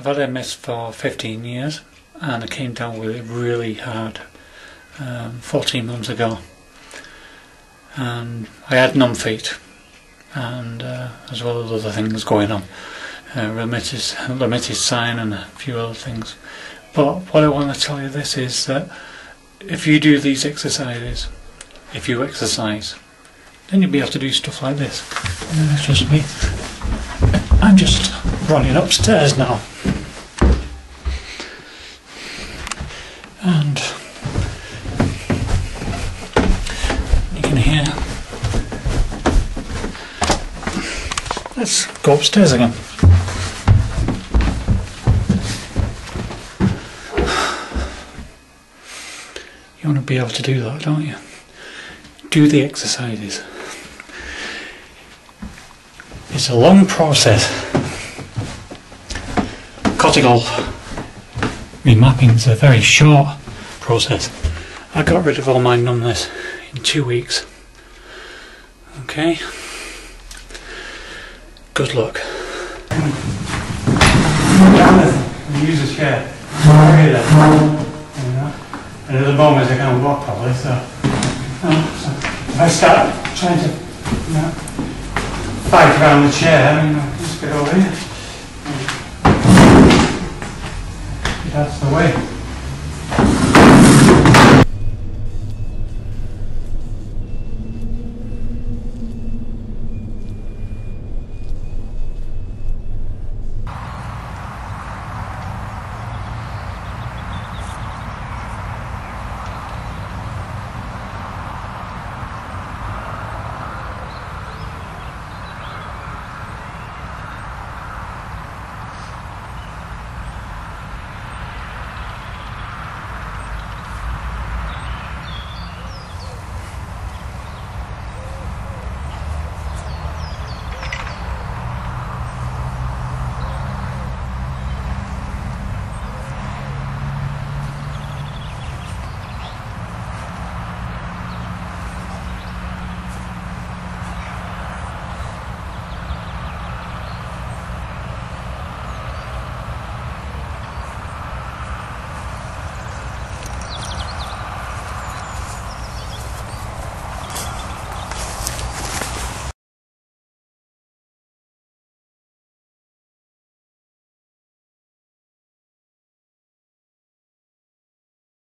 I've had MS for 15 years and I came down with it really hard 14 months ago, and I had numb feet and as well as other things going on, rheumatic sign and a few other things. But what I want to tell you this is that if you do these exercises, if you exercise, then you'll be able to do stuff like this. It's just me. I'm just running upstairs now. And you can hear. Let's go upstairs again. You want to be able to do that, don't you? Do the exercises. It's a long process. Cortical Remapping is a very short process. I got rid of all my numbness in 2 weeks. Okay? Good luck. Use a chair. And at the moment I can't walk properly, so if I start trying to fight around the chair, I just get over here. That's the way.